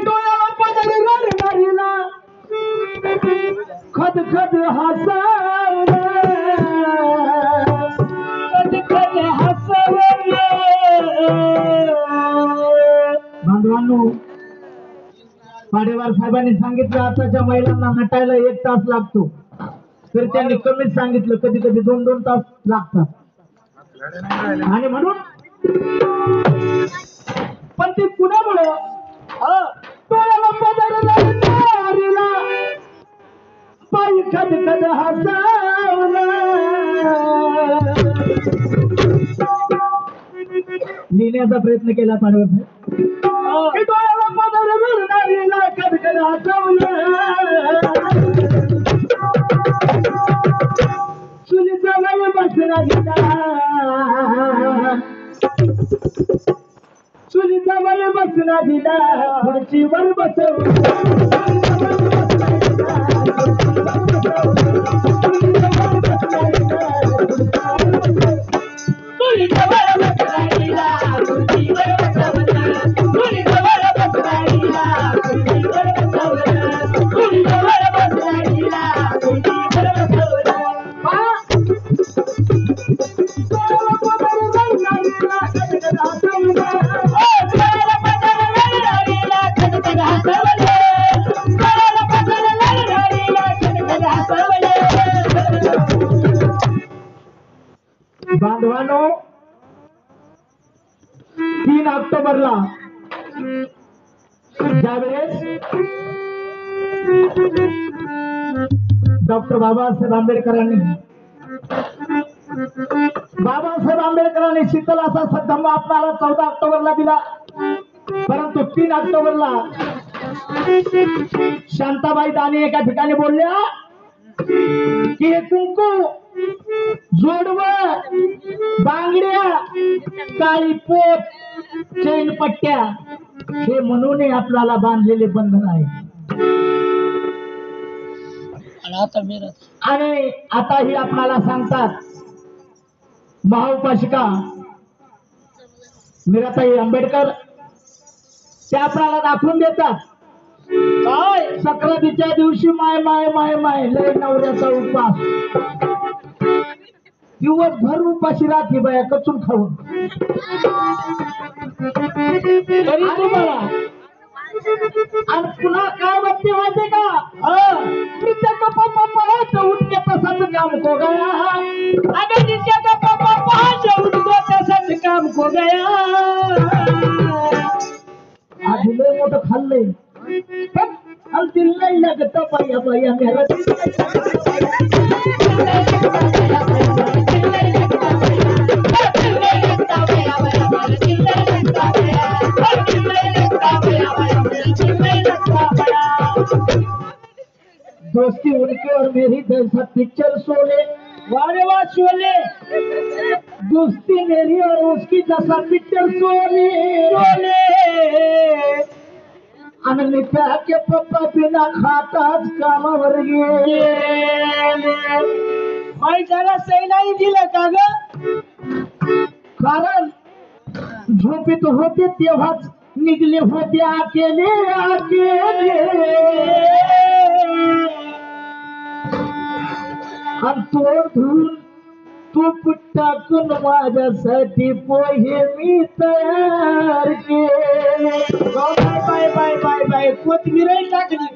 डोळ्याला पदर रडणारीला खद खद हसवलं खद खद हसवलं बांधवांनो पाडेवार साहेबांनी सांगितलं आताच्या महिलांना नटायला 1 तास लागतो तर त्यांनी कमीच सांगितलं कधी कधी 2-2 तास लागतात आणि म्हणून पण ते कुणामुळे डोळ्याला पदर रडणारीला पायी खद खद हसवलं लिहिण्याचा प्रयत्न केला पाडवर डोळ्याला पदर रडणारीला खद खद हसवलं चुलीचा वय बसला दिला चुलीचा वय बसला दिला खुर्चीवर बसवलं बांधवांनो 3 ऑक्टोबरला ज्यावेळेस डॉक्टर बाबासाहेब आंबेडकरांनी शीतल असा सद्धम्म आपणाला 14 ऑक्टोबरला दिला परंतु 3 ऑक्टोबरला शांताबाई दाने एका ठिकाणी बोलल्या की हे कुंकू जोडवं बांगड्या काळी पोत चैन पट्ट्या हे म्हणून आपल्याला बांधलेले बंधन आहे आणि आता ही आपल्याला सांगतात महाउपासिका मीराताई आंबेडकर ते आपल्याला दाखवून देतात काय संक्रांतीच्या दिवशी माय माय माय माय लय नवऱ्याचा उपास दिवसभर उपाशी राहते बाया कचून खाऊन तरी तुम्हाला आणि पुन्हा काय वाटते माहिती का त्याचा पप्पा पाहायचं उठके तसाच काम को गया अगं त्याचा पप्पा पाहायचं उठके तसाच काम को गया आधी लय मोठं खाल्लंय आणि तिला नाही लागत बाया बाया मेहनत दोस्ती उनकी और मेरी जैसा पिक्चर शोले वारे वाह शोले दोस्ती मेरी और उसकी जैसा पिक्चर शोले शोले आणि मी के पप्पा बिना खाताच कामावर गेले जरा सही नाही दिलं का ग कारण झोपेत होते तेव्हाच निघले होते अकेले अकेले आणि तोड धुवून तूप टाकून माझ्यासाठी पोहे मी तयार केले बाय बाय बाय बाय बाय कोथमीरही टाकली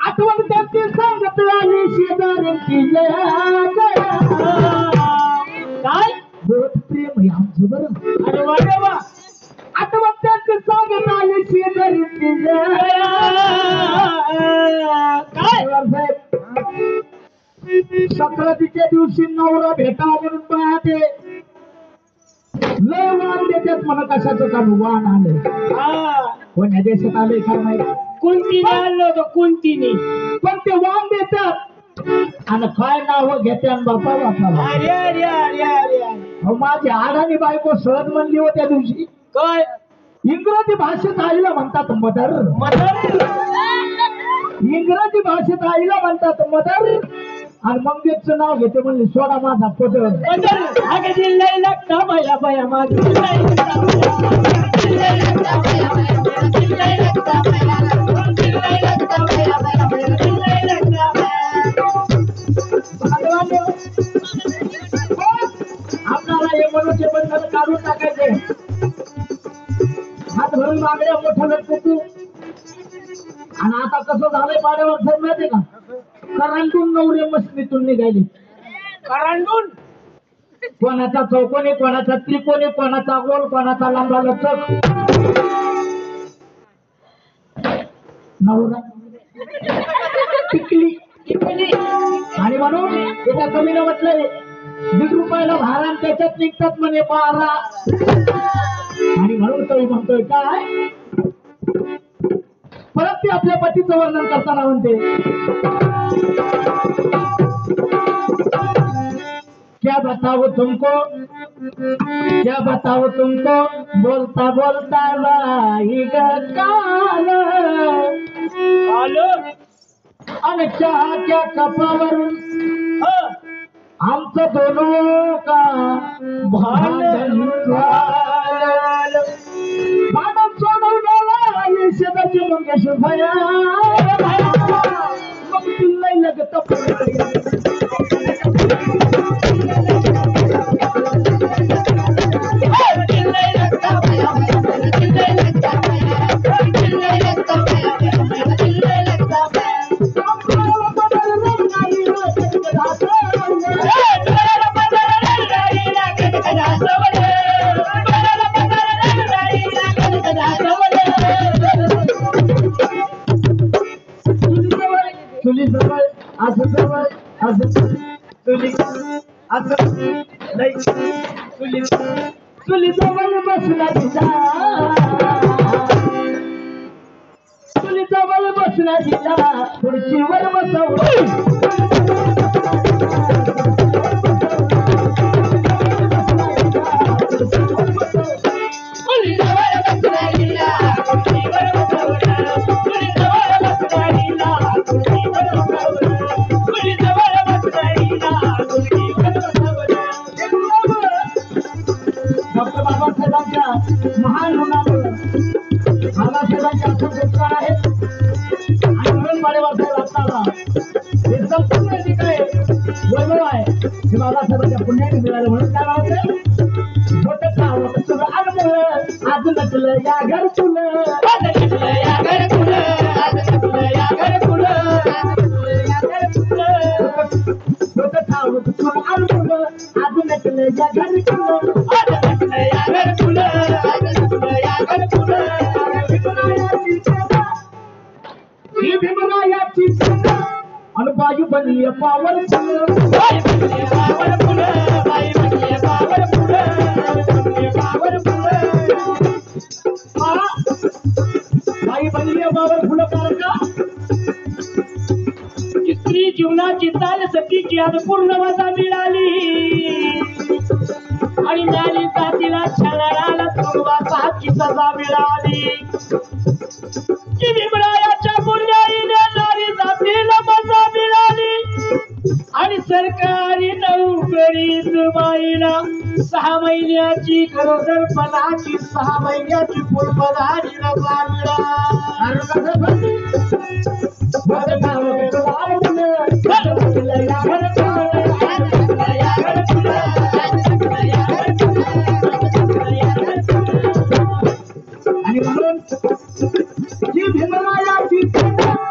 आठवण त्याची सांगत आली शेजाऱ्यांची जया जया काय बहुत प्रेम आहे आमचं बरं अरे वा रे वा आठवण त्याची सांगत आली शेजाऱ्यांची जया काय साहेब संक्रांतीच्या दिवशी नवरा भेटावा म्हणून पाहते लय वाण देतात मला कशाचं काम वाण आलं कोण्या देशात आलंय काय माहिती कोणतीने आणलं होतं कोणतीने पण ते वाण देतात आणि काय नाव घेतात बापा बापा अरे अरे अरे अरे माझी आडाणी बायको सहज म्हणली हो त्या दिवशी काय इंग्रजी भाषेत आईला म्हणतात मदर मदर इंग्रजी भाषेत आईला म्हणतात मदर आणि मंगेशचं नाव घेते म्हणले सोडा माझा पदर लय लागता बाया बाया माझी दोन मागण्या मोठ्या कुकू आणि आता कसं झालंय पाड्यावर फोन माहितीये का करांडून नवरे मस्तीतून निघाले करांडून कोणाचा चौकोनी कोणाचा त्रिकोणी कोणाचा गोल कोणाचा लांबा लचक नवरा टिकली आणि म्हणून एका कमीनं म्हटलंय 20 रुपयाला भारा त्याच्यात निघतात म्हणे 12 आणि म्हणून तो म्हणतोय काय परत ते आपल्या पतीचं वर्णन करताना म्हणते क्या बताओ तुमको बोलता बोलता लाई काल आणि क्या कपावरून आमचं दोनों का भांडण सोडवण्याला यशदाची मंगेश भया मग तुला लगत चुली जवळ बसला तिला खुर्चीवर बसव महान होणार बाबासाहेबांचे असं संस्कार आहेत आणि म्हणून पाडेवासाहेब आपल्याला हे संपूर्ण जे काय वैभव आहे हे बाबासाहेबांच्या पुण्याने मिळालं म्हणून काय म्हणतं आज नटलं या घर तुलं आणि बाजू बनली पावर बाई बनली पावर फुलं का स्त्री जीवनाची चाल सतीची आज पूर्ण मजा मिळाली आणि नाली जातीला छळाला तुरुंगाची सजा मिळाली विमरायाच्या पुण्याईने नारी जातीला मजा मिळाली आणि सरकारी नोकरीत बाईला 6 महिन्याची गरोदरपणाची 6 महिन्याची पूर्वधारी रजा मिळाली आणि म्हणून जी भीमरायाची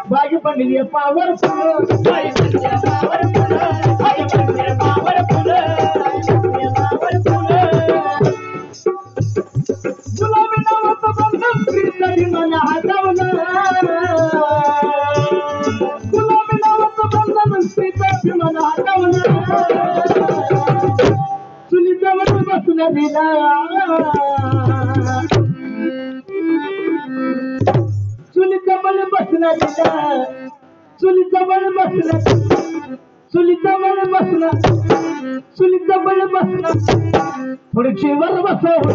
बाजू बनली पावरफुल गुलाबी नावाचं बंधन स्त्रीच्या भीमाने हटवलं गुलाबी नावाचं बंधन स्त्रीच्या भीमाने हटवलं चुलीजवळ बसल्या दिला चुलीजवळ बसला दिला चुलीजवळ बसला चुलीजवळ बसला चुलीजवळ बसला खुर्चीवर बसव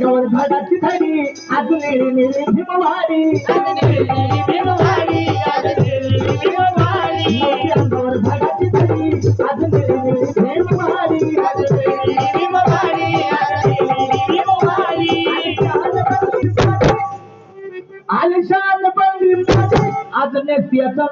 अंगावर झाडाची थडी अजून निळी भीमवाडी अंगावर झाडाची थडी अजून निळी भीमवाडी आलिशान बंगली आज नेत्याचा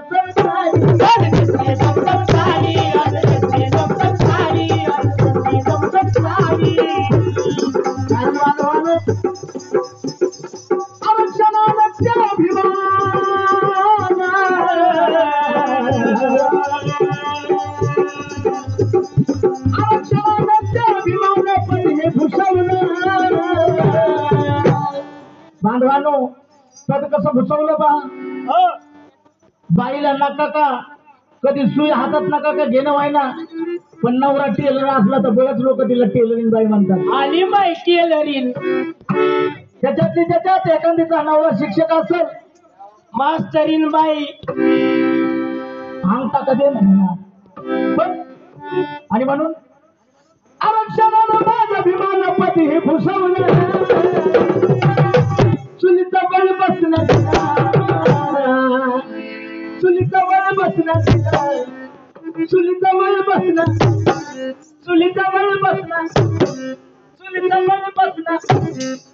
बांधवानो कधी कसं भुसवलं बा बाईला नका का कधी सुई हातात नका का घेणं व्हायना पण नवरा टेलर असला तर बरेच लोक तिला टेलरिंग बाई म्हणतात आणि बाई टेलरिंग त्याच्यात एखादीचा नवरा शिक्षक असेल मास्तरीन बाई अंगठा कधी म्हणणार पण आणि म्हणून आरक्षणाला माझं अभिमानपती हे भुसवलं चुलीचा बळ बसणार चुलीचा बळ बसणार चुलीचा बळ बसणार चुलीचा बळ बसणार चुलीचा बळ बसणार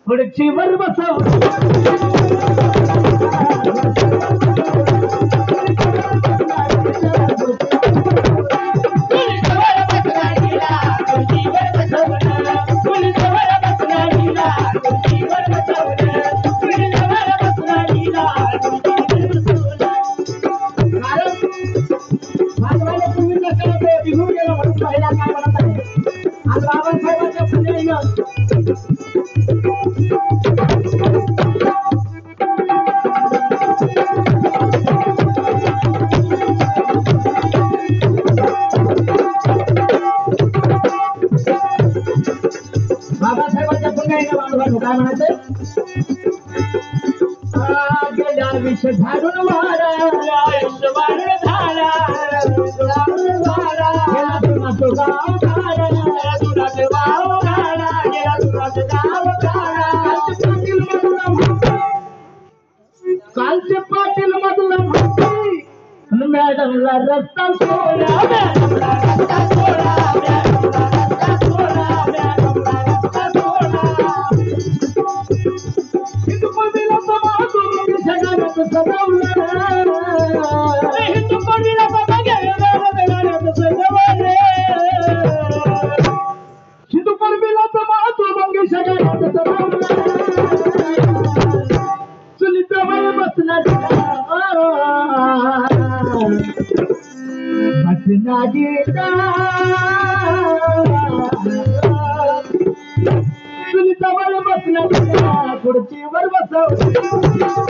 पुढची वर बसव बाबासाहेबांच्या पुण्याला बांधवानो काय म्हणायचं गेल्या विष झाडून वारा वाढ झाला गेला तुझा गाव काढा तुझा गाव काढा गेला तुझा गाव काढा कालचे पाटील मधला मॅडमला रस्ता सोडा मॅडमला रस्ता सोडा चुलीचा बळ बसणार चुलीचा बळ बसणार खुर्चीवर बसव